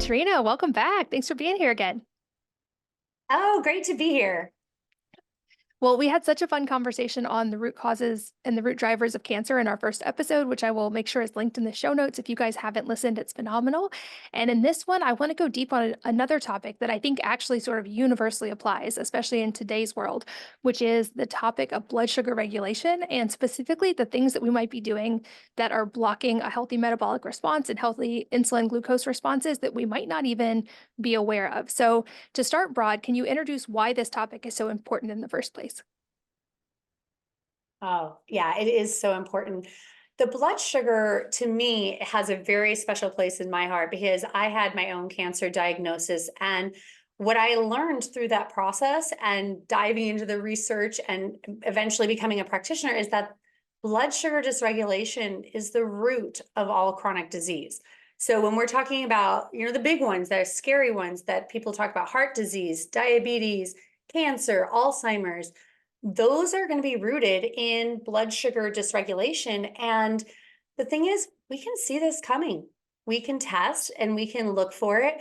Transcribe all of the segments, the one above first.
Katrina, welcome back. Thanks for being here again. Oh, great to be here. Well, we had such a fun conversation on the root causes and the root drivers of cancer in our first episode, which I will make sure is linked in the show notes. If you guys haven't listened, it's phenomenal. And in this one, I want to go deep on another topic that I think actually sort of universally applies, especially in today's world, which is the topic of blood sugar regulation and specifically the things that we might be doing that are blocking a healthy metabolic response and healthy insulin glucose responses that we might not even be aware of. So, to start broad, can you introduce why this topic is so important in the first place? Oh, yeah, it is so important. The blood sugar to me has a very special place in my heart because I had my own cancer diagnosis. And what I learned through that process and diving into the research and eventually becoming a practitioner is that blood sugar dysregulation is the root of all chronic disease. So when we're talking about, the big ones, the scary ones that people talk about, heart disease, diabetes, cancer, Alzheimer's, those are going to be rooted in blood sugar dysregulation. And the thing is, we can see this coming. We can test and we can look for it.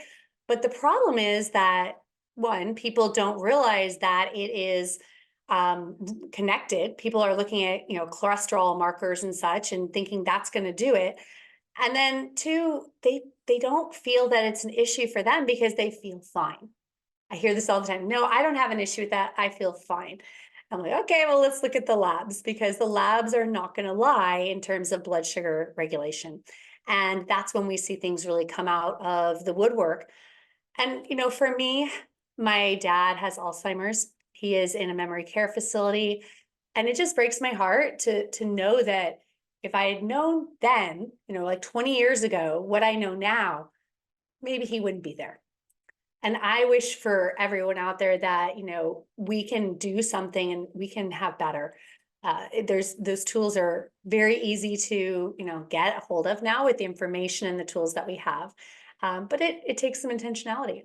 But the problem is that, one, people don't realize that it is connected. People are looking at, cholesterol markers and such and thinking that's going to do it. And then two, they don't feel that it's an issue for them because they feel fine. I hear this all the time. No, I don't have an issue with that. I feel fine. I'm like, okay, well, let's look at the labs because the labs are not going to lie in terms of blood sugar regulation. And that's when we see things really come out of the woodwork. And, for me, my dad has Alzheimer's. He is in a memory care facility. And it just breaks my heart to know that if I had known then, like 20 years ago, what I know now, maybe he wouldn't be there. And I wish for everyone out there that, we can do something and we can have better. Those tools are very easy to, get a hold of now with the information and the tools that we have. But it takes some intentionality.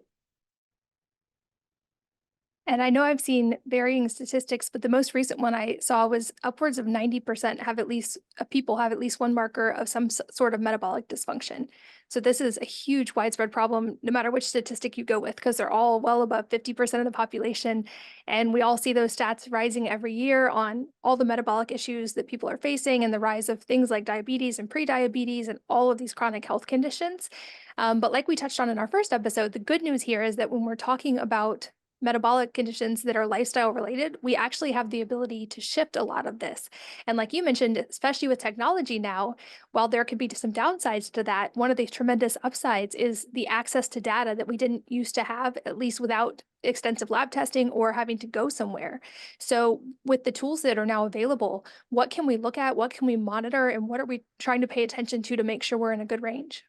And I know I've seen varying statistics, but the most recent one I saw was upwards of 90% have at least people have at least one marker of some sort of metabolic dysfunction. So this is a huge widespread problem, no matter which statistic you go with, because they're all well above 50% of the population. And we all see those stats rising every year on all the metabolic issues that people are facing and the rise of things like diabetes and prediabetes and all of these chronic health conditions. But like we touched on in our first episode, the good news here is that when we're talking about metabolic conditions that are lifestyle related, we actually have the ability to shift a lot of this. And like you mentioned, especially with technology now, while there could be some downsides to that, one of the tremendous upsides is the access to data that we didn't used to have, at least without extensive lab testing or having to go somewhere. So with the tools that are now available, what can we look at? What can we monitor? And what are we trying to pay attention to make sure we're in a good range?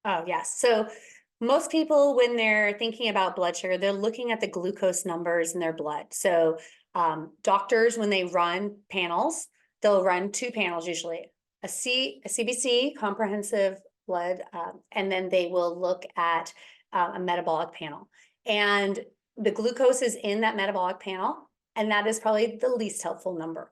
Oh, yes. So most people, when they're thinking about blood sugar, they're looking at the glucose numbers in their blood. So doctors, when they run panels, they'll run two panels usually, a CBC, comprehensive blood, and then they will look at a metabolic panel. And the glucose is in that metabolic panel, and that is probably the least helpful number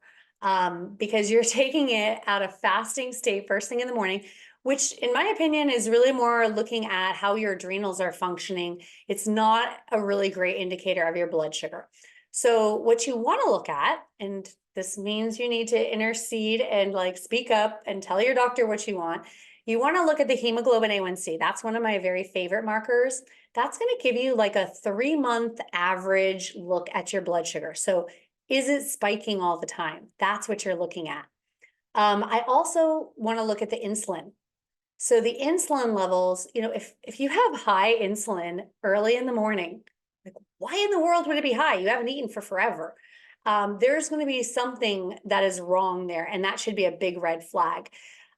because you're taking it out of fasting state first thing in the morning, which in my opinion is really more looking at how your adrenals are functioning. It's not a really great indicator of your blood sugar. So what you want to look at, and this means you need to intercede and speak up and tell your doctor what you want. You want to look at the hemoglobin A1C. That's one of my very favorite markers. That's going to give you like a 3-month average look at your blood sugar. So is it spiking all the time? That's what you're looking at. I also want to look at the insulin. So the insulin levels, if you have high insulin early in the morning, like why in the world would it be high? You haven't eaten for forever. There's going to be something that is wrong there, and that should be a big red flag.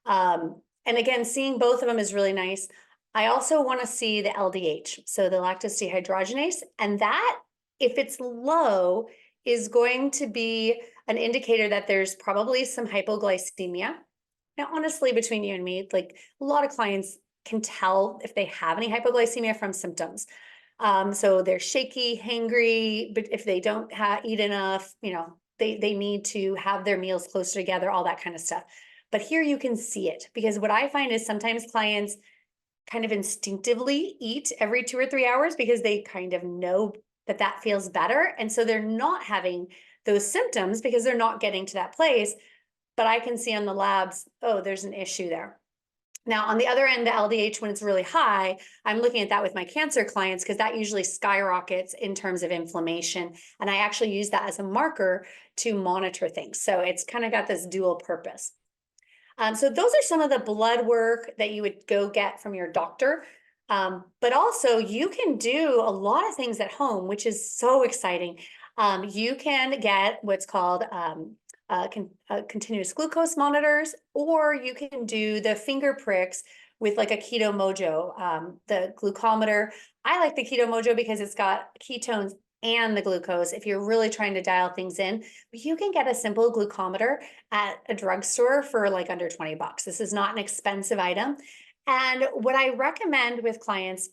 And again, seeing both of them is really nice. I also want to see the LDH, so the lactose dehydrogenase, and that, if it's low, is going to be an indicator that there's probably some hypoglycemia. Now, honestly, between you and me, like a lot of clients can tell if they have any hypoglycemia from symptoms. So they're shaky, hangry, but if they don't eat enough, they need to have their meals closer together, all that kind of stuff. But here you can see it because what I find is sometimes clients kind of instinctively eat every 2 or 3 hours because they kind of know that that feels better. And so they're not having those symptoms because they're not getting to that place. But I can see on the labs, oh, there's an issue there. Now, on the other end, the LDH, when it's really high, I'm looking at that with my cancer clients because that usually skyrockets in terms of inflammation. And I actually use that as a marker to monitor things. So it's kind of got this dual purpose. So those are some of the blood work that you would go get from your doctor. But also you can do a lot of things at home, which is so exciting. You can get what's called continuous glucose monitors, or you can do the finger pricks with like a Keto Mojo, the glucometer. I like the Keto Mojo because it's got ketones and the glucose if you're really trying to dial things in. But you can get a simple glucometer at a drugstore for like under 20 bucks. This is not an expensive item. And what I recommend with clients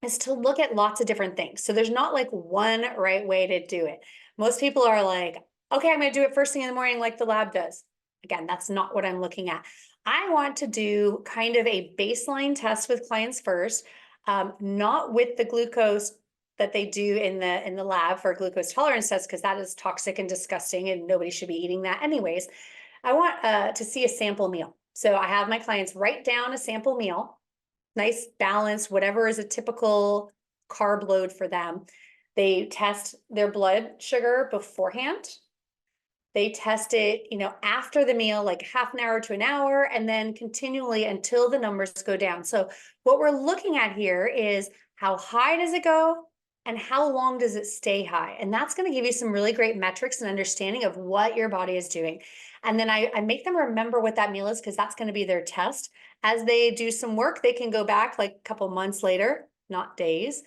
is to look at lots of different things. So there's not like one right way to do it. Most people are like, okay, I'm going to do it first thing in the morning like the lab does. Again, that's not what I'm looking at. I want to do kind of a baseline test with clients first, not with the glucose that they do in the lab for glucose tolerance test, because that is toxic and disgusting and nobody should be eating that anyways. I want to see a sample meal. So I have my clients write down a sample meal, nice balance, whatever is a typical carb load for them. They test their blood sugar beforehand. They test it, after the meal, like half an hour to an hour, and then continually until the numbers go down. So what we're looking at here is how high does it go and how long does it stay high? And that's going to give you some really great metrics and understanding of what your body is doing. And then I make them remember what that meal is because that's going to be their test. As they do some work, they can go back like a couple months later, not days,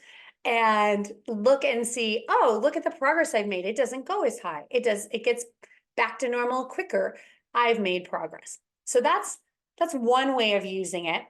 and look and see, oh, look at the progress I've made. It doesn't go as high. It gets back to normal quicker. I've made progress. So that's one way of using it.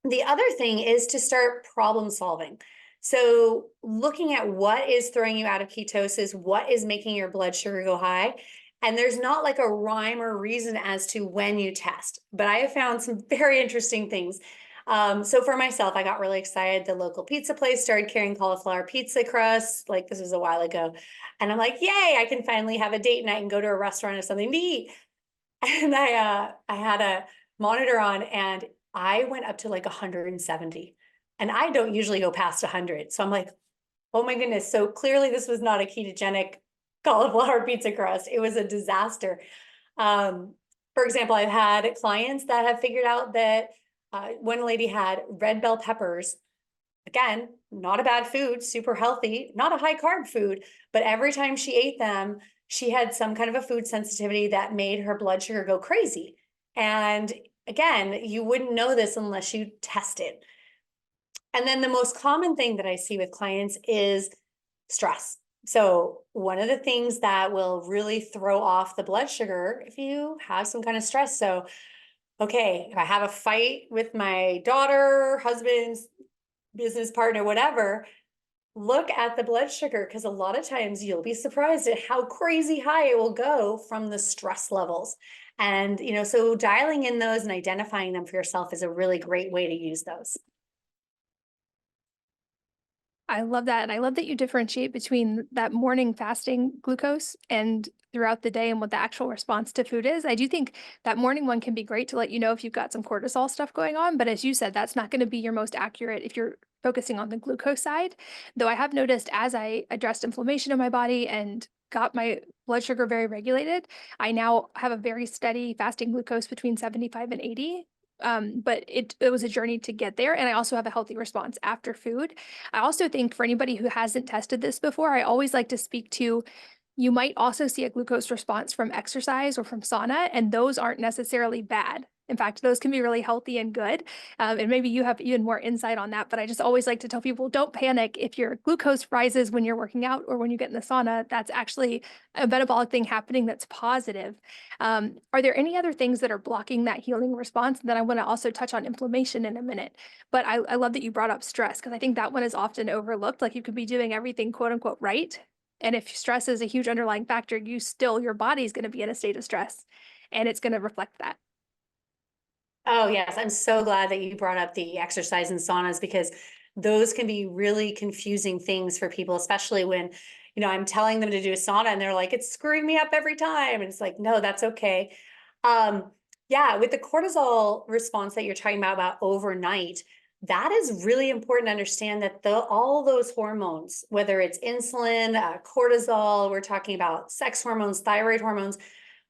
The other thing is to start problem solving. So looking at what is throwing you out of ketosis, what is making your blood sugar go high. And there's not like a rhyme or reason as to when you test, but I have found some very interesting things. So for myself, I got really excited. The local pizza place started carrying cauliflower pizza crusts. Like this was a while ago. And I'm like, yay, I can finally have a date night and go to a restaurant or something to eat. And I had a monitor on and I went up to like 170 and I don't usually go past 100. So I'm like, oh my goodness. So clearly this was not a ketogenic cauliflower pizza crust. It was a disaster. For example, I've had clients that have figured out that one lady had red bell peppers. Again, not a bad food, super healthy, not a high carb food, but every time she ate them, she had some kind of a food sensitivity that made her blood sugar go crazy. And again, you wouldn't know this unless you tested. And then the most common thing that I see with clients is stress. So one of the things that will really throw off the blood sugar if you have some kind of stress. So, okay, if I have a fight with my daughter, husband's business partner, whatever, look at the blood sugar because a lot of times you'll be surprised at how crazy high it will go from the stress levels. And, so dialing in those and identifying them for yourself is a really great way to use those. I love that. And I love that you differentiate between that morning fasting glucose and throughout the day and what the actual response to food is. I do think that morning one can be great to let you know if you've got some cortisol stuff going on. But as you said, that's not going to be your most accurate if you're focusing on the glucose side. Though I have noticed as I addressed inflammation in my body and got my blood sugar very regulated, I now have a very steady fasting glucose between 75 and 80. But it was a journey to get there. And I also have a healthy response after food. I also think for anybody who hasn't tested this before, I always like to speak to, you might also see a glucose response from exercise or from sauna, and those aren't necessarily bad. In fact, those can be really healthy and good. And maybe you have even more insight on that, but I just always like to tell people, don't panic if your glucose rises when you're working out or when you get in the sauna. That's actually a metabolic thing happening that's positive. Are there any other things that are blocking that healing response? And then I want to also touch on inflammation in a minute. But I love that you brought up stress because I think that one is often overlooked. Like you could be doing everything quote unquote right. And if stress is a huge underlying factor, your body's going to be in a state of stress and it's going to reflect that. Oh, yes. I'm so glad that you brought up the exercise and saunas because those can be really confusing things for people, especially when, I'm telling them to do a sauna and they're like, it's screwing me up every time. And it's like, no, that's okay. Um, yeah, with the cortisol response that you're talking about overnight, that is really important to understand that all those hormones, whether it's insulin, cortisol, we're talking about sex hormones, thyroid hormones,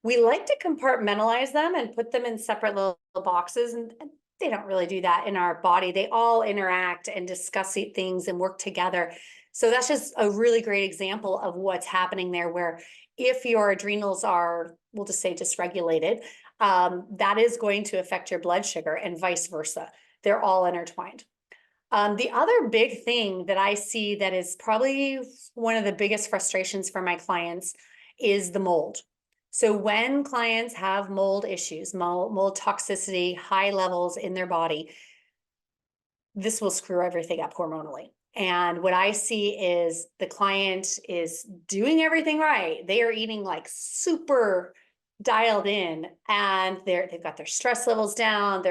we like to compartmentalize them and put them in separate little boxes, and they don't really do that in our body. They all interact and discuss things and work together. So that's just a really great example of what's happening there, where if your adrenals are, we'll just say, dysregulated, that is going to affect your blood sugar and vice versa. They're all intertwined. The other big thing that I see that is probably one of the biggest frustrations for my clients is the mold. So when clients have mold issues, mold toxicity, high levels in their body, this will screw everything up hormonally. And what I see is the client is doing everything right. They are eating like super dialed in, and they've got their stress levels down.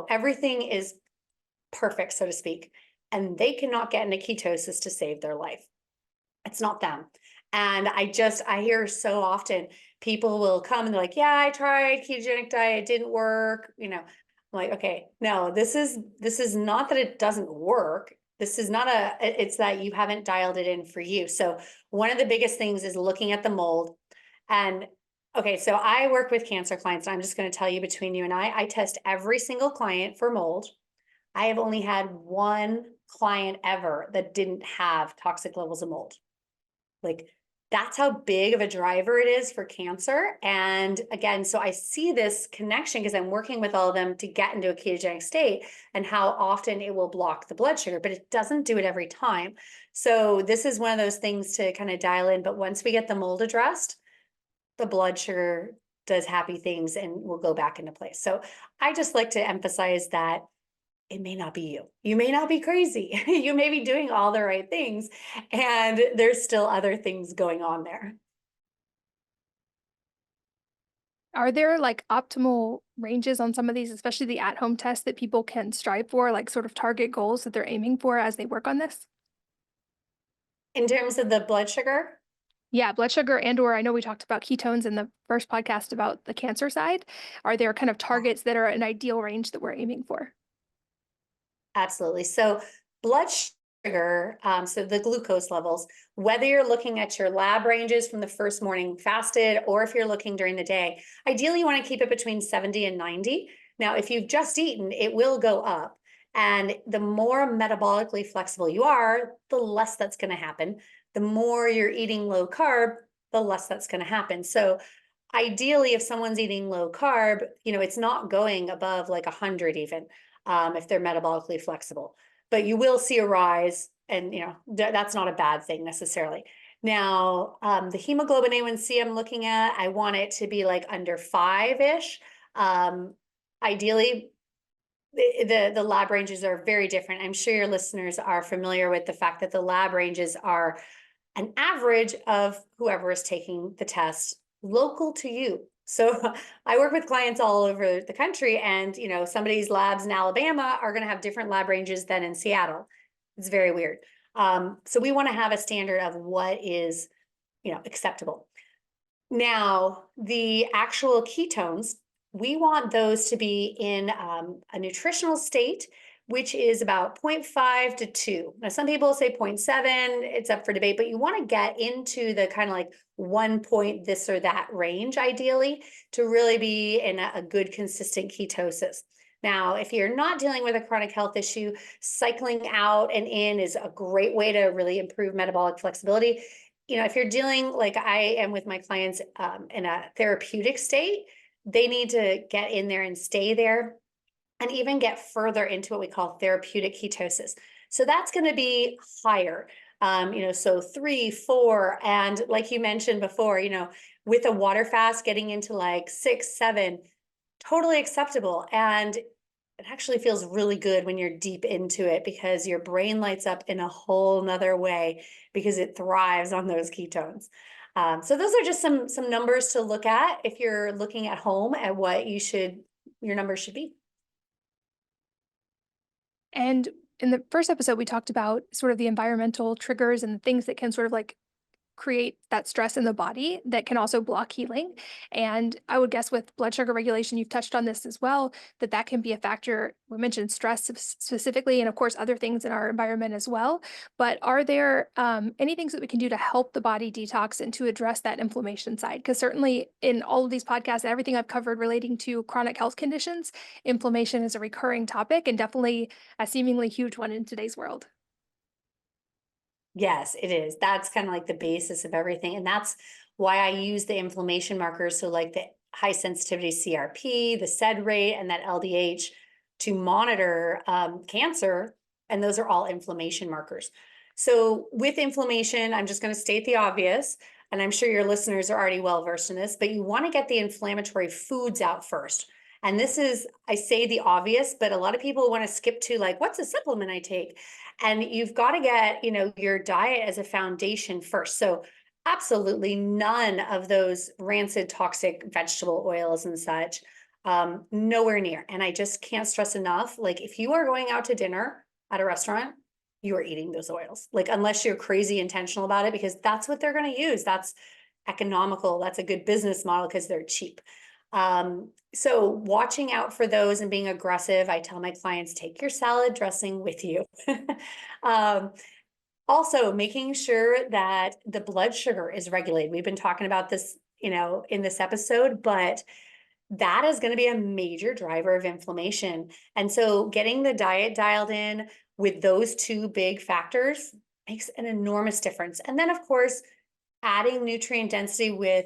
Everything is perfect, so to speak, and they cannot get into ketosis to save their life. It's not them. And I hear so often people will come and they're like, yeah, I tried ketogenic diet, it didn't work. I'm like, okay, no, this is not that it doesn't work. This is not it's that you haven't dialed it in for you. So one of the biggest things is looking at the mold. And okay, so I work with cancer clients, and I'm just going to tell you, between you and I test every single client for mold. I have only had one client ever that didn't have toxic levels of mold. Like, that's how big of a driver it is for cancer. And again, so I see this connection because I'm working with all of them to get into a ketogenic state, and how often it will block the blood sugar, but it doesn't do it every time. So this is one of those things to kind of dial in. But once we get the mold addressed, the blood sugar does happy things and will go back into place. So I just like to emphasize that it may not be you. You may not be crazy. You may be doing all the right things, and there's still other things going on there. Are there like optimal ranges on some of these, especially the at-home tests that people can strive for, like sort of target goals that they're aiming for as they work on this? In terms of the blood sugar, Yeah, blood sugar or I know we talked about ketones in the first podcast about the cancer side. Are there kind of targets that are an ideal range that we're aiming for? absolutely. So blood sugar, so the glucose levels, whether you're looking at your lab ranges from the first morning fasted, or if you're looking during the day, ideally you want to keep it between 70 and 90. Now, if you've just eaten, it will go up. And the more metabolically flexible you are, the less that's going to happen. The more you're eating low carb, the less that's going to happen. So ideally, if someone's eating low carb, it's not going above like 100 even, if they're metabolically flexible. But you will see a rise, and that's not a bad thing necessarily. Now, the hemoglobin A1C I'm looking at, I want it to be like under 5-ish. Ideally, the lab ranges are very different. I'm sure your listeners are familiar with the fact that the lab ranges are an average of whoever is taking the test local to you. So I work with clients all over the country, and somebody's labs in Alabama are going to have different lab ranges than in Seattle. It's very weird. So we want to have a standard of what is acceptable. Now, the actual ketones, we want those to be in a nutritional state, which is about 0.5 to 2. Now, some people say 0.7, it's up for debate, but you want to get into the kind of like 1 point this or that range, ideally, to really be in a good, consistent ketosis. Now, if you're not dealing with a chronic health issue, cycling out and in is a great way to really improve metabolic flexibility. If you're dealing like I am with my clients in a therapeutic state, they need to get in there and stay there, and even get further into what we call therapeutic ketosis. So that's going to be higher, so 3, 4, and like you mentioned before, with a water fast, getting into like 6, 7, totally acceptable. And it actually feels really good when you're deep into it, because your brain lights up in a whole nother way because it thrives on those ketones. So those are just some numbers to look at if you're looking at home at what you should your numbers should be. And in the first episode, we talked about sort of the environmental triggers and the things that can sort of like create that stress in the body that can also block healing. And I would guess with blood sugar regulation, you've touched on this as well, that that can be a factor. We mentioned stress specifically, and of course, other things in our environment as well. But are there any things that we can do to help the body detox and to address that inflammation side? Because certainly in all of these podcasts and everything I've covered relating to chronic health conditions, inflammation is a recurring topic and definitely a seemingly huge one in today's world. Yes, it is. That's kind of like the basis of everything. And that's why I use the inflammation markers. So like the high sensitivity CRP, the SED rate, and that LDH to monitor cancer. And those are all inflammation markers. So with inflammation, I'm just going to state the obvious, and I'm sure your listeners are already well versed in this, but you want to get the inflammatory foods out first. And this is, I say the obvious, but a lot of people want to skip to like, what's a supplement I take? And you've got to get, your diet as a foundation first. So absolutely none of those rancid, toxic vegetable oils and such, nowhere near. And I just can't stress enough, like if you are going out to dinner at a restaurant, you are eating those oils, like unless you're crazy intentional about it, because that's what they're going to use. That's economical. That's a good business model because they're cheap. So watching out for those and being aggressive, I tell my clients, take your salad dressing with you. um, Also making sure that the blood sugar is regulated. We've been talking about this, in this episode, but that is going to be a major driver of inflammation. And so getting the diet dialed in with those two big factors makes an enormous difference. And then of course, adding nutrient density with,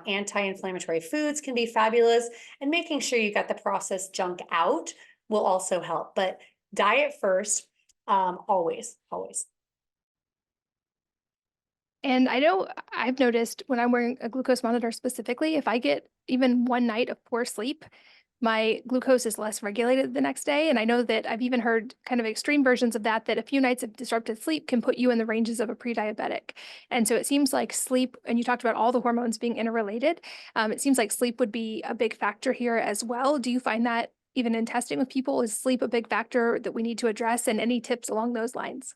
anti-inflammatory foods can be fabulous, and making sure you got the processed junk out will also help. But diet first, always, always. And I know I've noticed when I'm wearing a glucose monitor specifically, if I get even one night of poor sleep, my glucose is less regulated the next day. And I know that I've even heard kind of extreme versions of that, that a few nights of disrupted sleep can put you in the ranges of a pre-diabetic. And so it seems like sleep, and you talked about all the hormones being interrelated, it seems like sleep would be a big factor here as well. Do you find that even in testing with people, is sleep a big factor that we need to address, and any tips along those lines?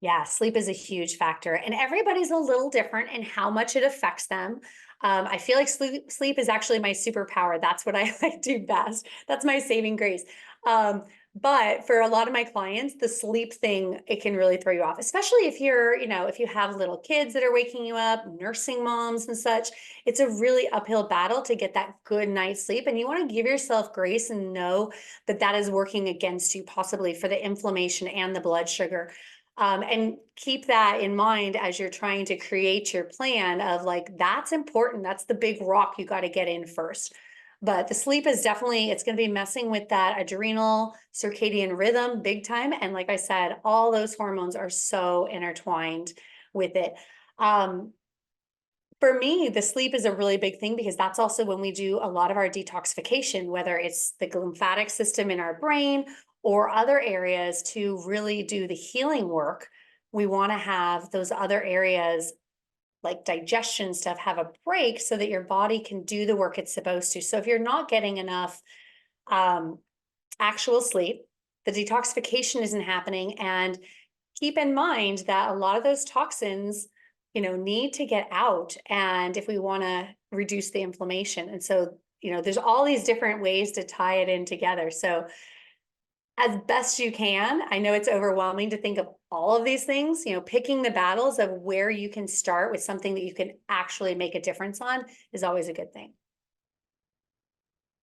Yeah, sleep is a huge factor, and everybody's a little different in how much it affects them. I feel like sleep is actually my superpower. That's what I like do best. That's my saving grace. But for a lot of my clients, the sleep thing, it can really throw you off, especially if you're, if you have little kids that are waking you up, nursing moms and such. It's a really uphill battle to get that good night's sleep. And you want to give yourself grace and know that that is working against you, possibly for the inflammation and the blood sugar. And keep that in mind as you're trying to create your plan of like, that's important. That's the big rock you got to get in first. But the sleep is definitely, it's going to be messing with that adrenal circadian rhythm big time. And like I said, all those hormones are so intertwined with it. For me, the sleep is a really big thing because that's also when we do a lot of our detoxification, whether it's the lymphatic system in our brain or other areas to really do the healing work. We want to have those other areas like digestion stuff have a break so that your body can do the work it's supposed to. So if you're not getting enough actual sleep, the detoxification isn't happening. And keep in mind that a lot of those toxins, need to get out. And if we want to reduce the inflammation. And so, there's all these different ways to tie it in together. So as best you can, I know it's overwhelming to think of all of these things, picking the battles of where you can start with something that you can actually make a difference on is always a good thing.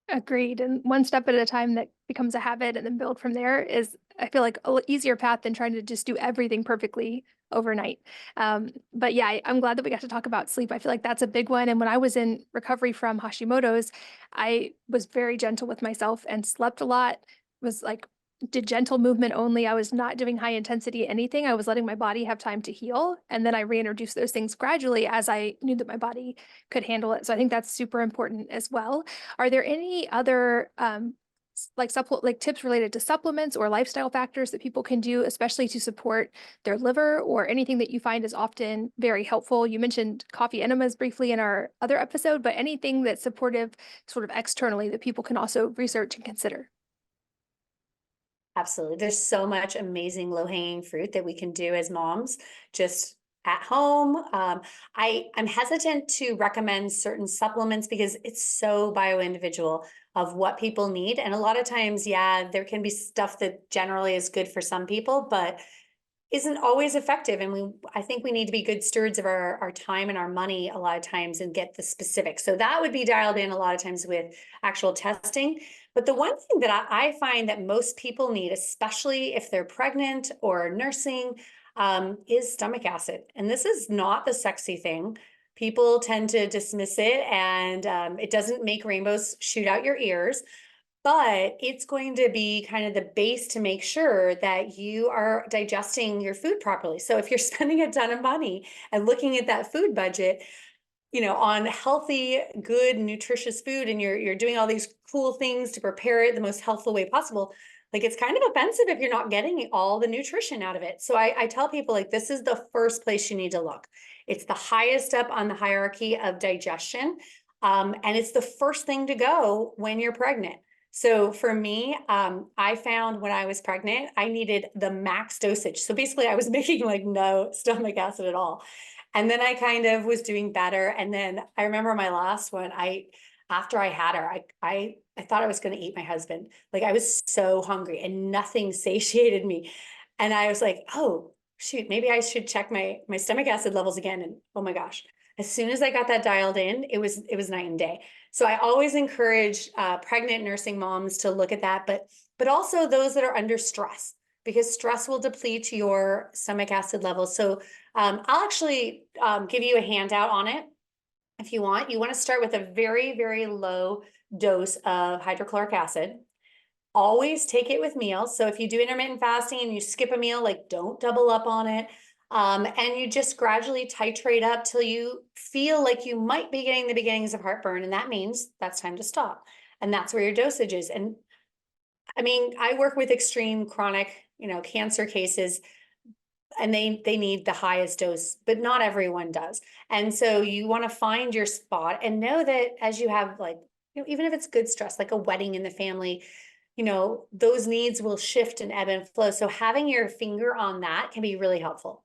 Agreed. And one step at a time that becomes a habit and then build from there is, I feel like, a easier path than trying to just do everything perfectly overnight. But yeah, I'm glad that we got to talk about sleep. I feel like that's a big one. And when I was in recovery from Hashimoto's, I was very gentle with myself and slept a lot, was like, did gentle movement only. I was not doing high intensity anything. I was letting my body have time to heal. And then I reintroduced those things gradually as I knew that my body could handle it. So I think that's super important as well. Are there any other like tips related to supplements or lifestyle factors that people can do, especially to support their liver, or anything that you find is often very helpful? You mentioned coffee enemas briefly in our other episode, but anything that's supportive sort of externally that people can also research and consider. Absolutely. There's so much amazing low-hanging fruit that we can do as moms just at home. I'm hesitant to recommend certain supplements because it's so bio-individual of what people need. And a lot of times, yeah, there can be stuff that generally is good for some people, but isn't always effective. And I think we need to be good stewards of our time and our money a lot of times and get the specifics. So that would be dialed in a lot of times with actual testing. But the one thing that I find that most people need, especially if they're pregnant or nursing, is stomach acid. And this is not the sexy thing. People tend to dismiss it, and it doesn't make rainbows shoot out your ears, but it's going to be kind of the base to make sure that you are digesting your food properly. So if you're spending a ton of money and looking at that food budget, on healthy, good, nutritious food, and you're doing all these cool things to prepare it the most healthful way possible, like it's kind of offensive if you're not getting all the nutrition out of it. So I tell people, like, this is the first place you need to look. It's the highest up on the hierarchy of digestion. And it's the first thing to go when you're pregnant. So for me, I found when I was pregnant, I needed the max dosage. So basically I was making like no stomach acid at all. And then I kind of was doing better. And then I remember my last one, after I had her, I thought I was going to eat my husband. Like I was so hungry and nothing satiated me. And I was like, oh shoot, maybe I should check my stomach acid levels again. And oh my gosh, as soon as I got that dialed in, it was night and day. So I always encourage pregnant nursing moms to look at that, but also those that are under stress, because stress will deplete your stomach acid levels. So I'll actually give you a handout on it if you want. You want to start with a very, very low dose of hydrochloric acid. Always take it with meals. So if you do intermittent fasting and you skip a meal, like don't double up on it. And you just gradually titrate up till you feel like you might be getting the beginnings of heartburn. And that means that's time to stop. And that's where your dosage is. And I mean, I work with extreme chronic, cancer cases, and they need the highest dose, but not everyone does. And so you want to find your spot and know that as you have, like, even if it's good stress, like a wedding in the family, those needs will shift and ebb and flow. So having your finger on that can be really helpful.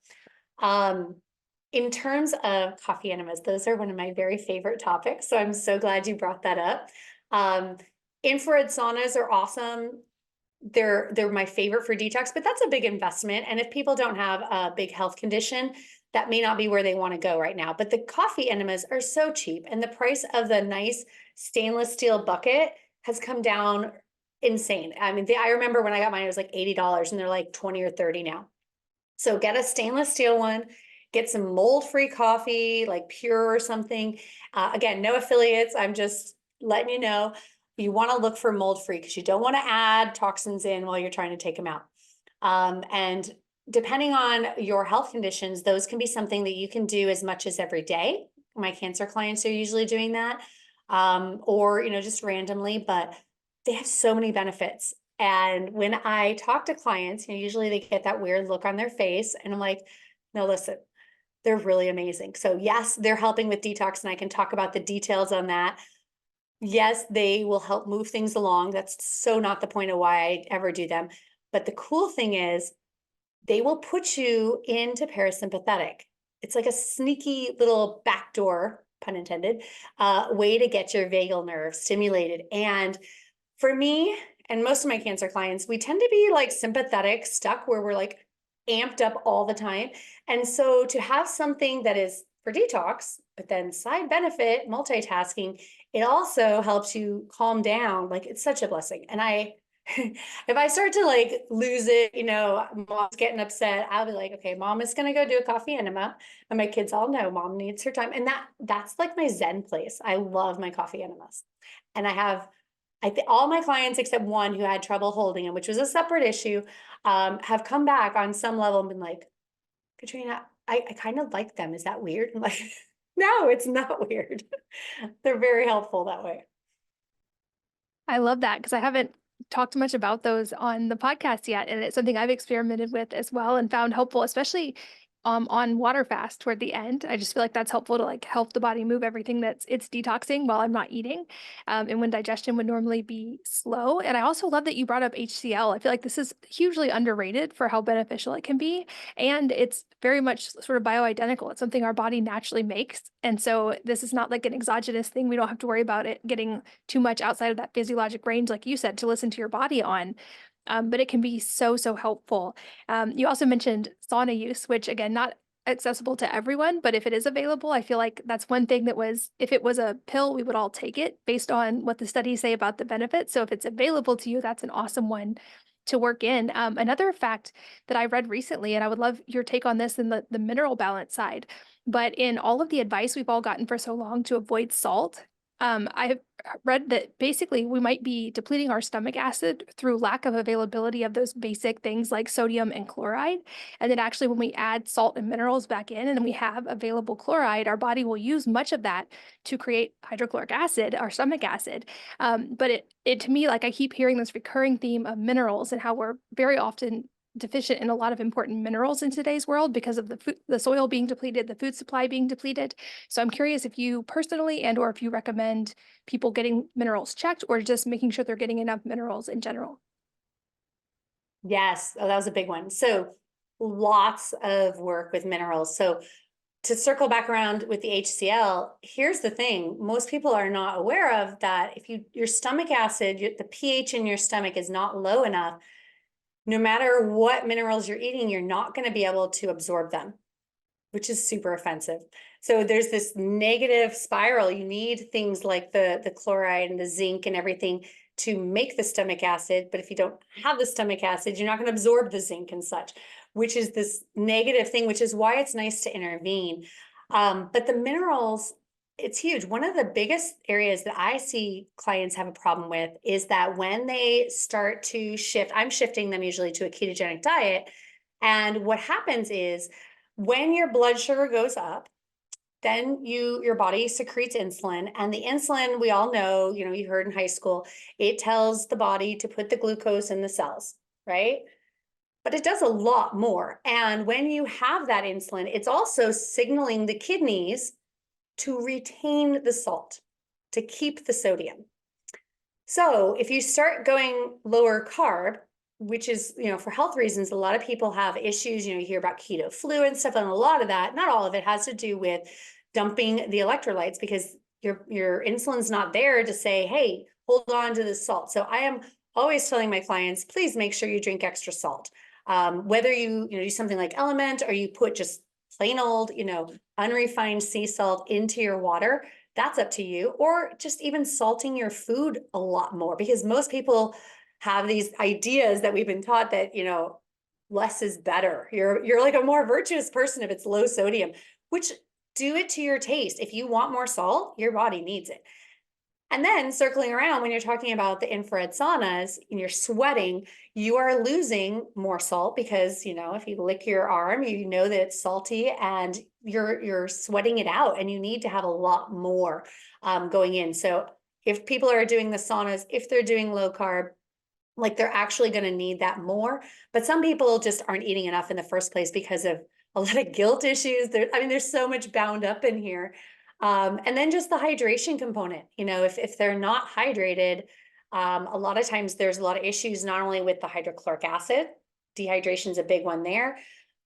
In terms of coffee enemas, those are one of my very favorite topics. So I'm so glad you brought that up. Infrared saunas are awesome. They're my favorite for detox, but that's a big investment. And if people don't have a big health condition, that may not be where they want to go right now. But the coffee enemas are so cheap, and the price of the nice stainless steel bucket has come down insane. I mean, I remember when I got mine, it was like $80, and they're like 20 or 30 now. So get a stainless steel one, get some mold-free coffee, like Pure or something. Again, no affiliates. I'm just letting you know. You want to look for mold-free because you don't want to add toxins in while you're trying to take them out. And depending on your health conditions, those can be something that you can do as much as every day. My cancer clients are usually doing that, or just randomly, but they have so many benefits. And when I talk to clients, usually they get that weird look on their face, and I'm like, no, listen, they're really amazing. So yes, they're helping with detox, and I can talk about the details on that. Yes, they will help move things along. That's so not the point of why I ever do them. But the cool thing is they will put you into parasympathetic. It's like a sneaky little backdoor, pun intended, way to get your vagal nerve stimulated. And for me and most of my cancer clients, we tend to be like sympathetic, stuck where we're like amped up all the time. And so to have something that is for detox, but then side benefit, multitasking, it also helps you calm down. Like it's such a blessing. And if I start to like lose it, mom's getting upset, I'll be like, okay, mom is going to go do a coffee enema. And my kids all know mom needs her time. And that's like my Zen place. I love my coffee enemas. And I think all my clients except one who had trouble holding them, which was a separate issue, have come back on some level and been like, Katrina, I kind of like them. Is that weird? I'm like, no, it's not weird. They're very helpful that way. I love that because I haven't talked much about those on the podcast yet, and it's something I've experimented with as well and found helpful, especially on water fast toward the end. I just feel like that's helpful to like help the body move everything it's detoxing while I'm not eating, and when digestion would normally be slow. And I also love that you brought up HCl. I feel like this is hugely underrated for how beneficial it can be, and it's very much sort of bioidentical. It's something our body naturally makes, and so this is not like an exogenous thing. We don't have to worry about it getting too much outside of that physiologic range, like you said, to listen to your body on. But it can be so, so helpful. You also mentioned sauna use, which again, not accessible to everyone, but if it is available, I feel like that's one thing that was, if it was a pill, we would all take it based on what the studies say about the benefits. So if it's available to you, that's an awesome one to work in. Another fact that I read recently, and I would love your take on this in the mineral balance side, but in all of the advice we've all gotten for so long to avoid salt, I read that basically we might be depleting our stomach acid through lack of availability of those basic things like sodium and chloride. And then actually when we add salt and minerals back in and we have available chloride, our body will use much of that to create hydrochloric acid, our stomach acid. But it to me, like I keep hearing this recurring theme of minerals and how we're very often deficient in a lot of important minerals in today's world because of the soil being depleted, the food supply being depleted. So I'm curious if you personally and or if you recommend people getting minerals checked or just making sure they're getting enough minerals in general. Yes, oh, that was a big one. So lots of work with minerals. So to circle back around with the HCl, here's the thing. Most people are not aware of that. If your stomach acid, the pH in your stomach is not low enough, no matter what minerals you're eating, you're not going to be able to absorb them, which is super offensive. So there's this negative spiral. You need things like the chloride and the zinc and everything to make the stomach acid. But if you don't have the stomach acid, you're not going to absorb the zinc and such, which is this negative thing, which is why it's nice to intervene. But the minerals, it's huge. One of the biggest areas that I see clients have a problem with is that when they start to shift, I'm shifting them usually to a ketogenic diet. And what happens is when your blood sugar goes up, then your body secretes insulin, and the insulin, we all know, you heard in high school, it tells the body to put the glucose in the cells, right? But it does a lot more. And when you have that insulin, it's also signaling the kidneys to retain the salt, to keep the sodium. So if you start going lower carb, which is, for health reasons, a lot of people have issues, you hear about keto flu and stuff, and a lot of that, not all of it, has to do with dumping the electrolytes because your insulin's not there to say, hey, hold on to the salt. So I am always telling my clients, please make sure you drink extra salt. Whether you do something like Element or you put just plain old, unrefined sea salt into your water, that's up to you. Or just even salting your food a lot more, because most people have these ideas that we've been taught that, less is better. You're like a more virtuous person if it's low sodium, which, do it to your taste. If you want more salt, your body needs it. And then circling around, when you're talking about the infrared saunas and you're sweating, you are losing more salt because, if you lick your arm, you know that it's salty and you're sweating it out, and you need to have a lot more going in. So if people are doing the saunas, if they're doing low carb, like they're actually going to need that more. But some people just aren't eating enough in the first place because of a lot of guilt issues. There's so much bound up in here. And then just the hydration component, if they're not hydrated, a lot of times there's a lot of issues, not only with the hydrochloric acid, dehydration is a big one there,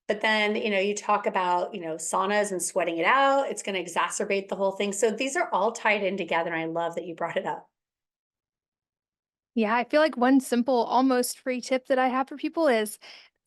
but then, you talk about, saunas and sweating it out, it's going to exacerbate the whole thing. So these are all tied in together. And I love that you brought it up. Yeah, I feel like one simple, almost free tip that I have for people is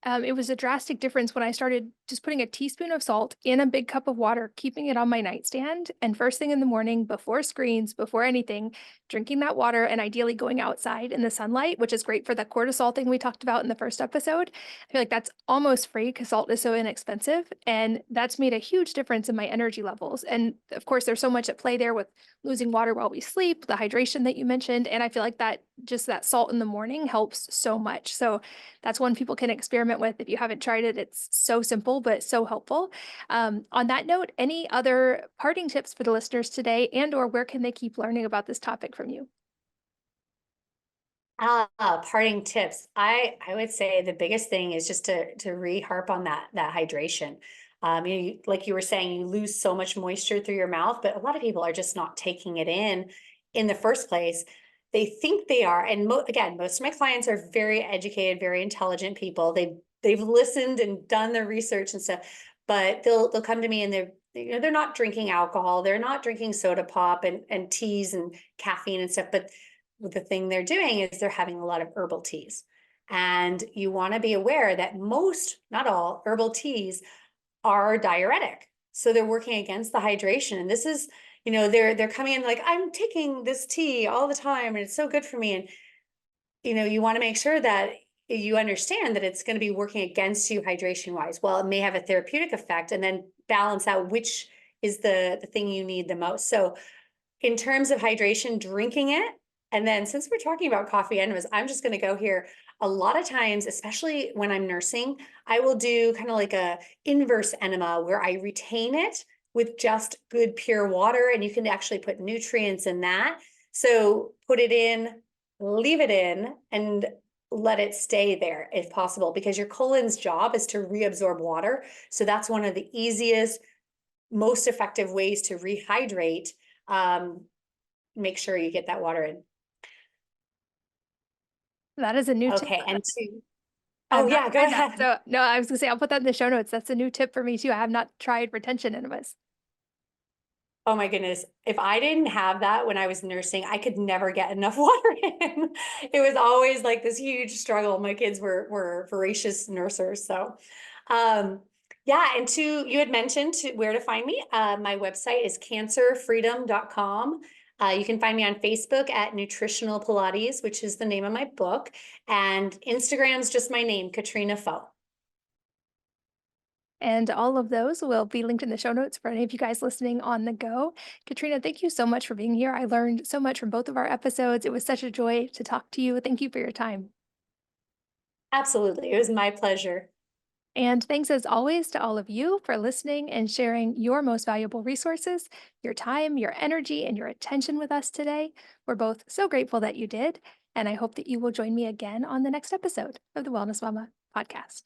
it was a drastic difference when I started just putting a teaspoon of salt in a big cup of water, keeping it on my nightstand, and first thing in the morning, before screens, before anything, drinking that water and ideally going outside in the sunlight, which is great for the cortisol thing we talked about in the first episode. I feel like that's almost free because salt is so inexpensive, and that's made a huge difference in my energy levels. And of course, there's so much at play there with losing water while we sleep, the hydration that you mentioned, and I feel like that just that salt in the morning helps so much. So that's one people can experiment with. If you haven't tried it, it's so simple, but so helpful. On that note, any other parting tips for the listeners today, and or where can they keep learning about this topic from you? Parting tips. I would say the biggest thing is just to re-harp on that hydration. Like you were saying, you lose so much moisture through your mouth, but a lot of people are just not taking it in the first place. They think they are, and again, most of my clients are very educated, very intelligent people. They've listened and done their research and stuff, but they'll come to me and they're not drinking alcohol, they're not drinking soda pop and teas and caffeine and stuff, but the thing they're doing is they're having a lot of herbal teas. And you want to be aware that most, not all, herbal teas are diuretic. So they're working against the hydration. And this is, they're coming in like, I'm taking this tea all the time and it's so good for me. And you want to make sure that you understand that it's going to be working against you hydration wise. Well, it may have a therapeutic effect, and then balance out which is the thing you need the most. So in terms of hydration, drinking it. And then since we're talking about coffee enemas, I'm just going to go here. A lot of times, especially when I'm nursing, I will do kind of like a inverse enema where I retain it with just good pure water, and you can actually put nutrients in that. So put it in, leave it in, and let it stay there if possible, because your colon's job is to reabsorb water. So that's one of the easiest, most effective ways to rehydrate. Make sure you get that water in. That is a new tip. Okay, and two. I've Oh not yeah, go tried that. ahead. So no, I was gonna say I'll put that in the show notes. That's a new tip for me too. I have not tried retention enemas. Oh my goodness. If I didn't have that when I was nursing, I could never get enough water in. It was always like this huge struggle. My kids were voracious nursers. So yeah, and two, you had mentioned where to find me. My website is cancerfreedom.com. You can find me on Facebook at Nutritional Pilates, which is the name of my book, and Instagram's just my name, Katrina Foe. And all of those will be linked in the show notes for any of you guys listening on the go. Katrina, thank you so much for being here. I learned so much from both of our episodes. It was such a joy to talk to you. Thank you for your time. Absolutely. It was my pleasure. And thanks as always to all of you for listening and sharing your most valuable resources, your time, your energy, and your attention with us today. We're both so grateful that you did. And I hope that you will join me again on the next episode of the Wellness Mama podcast.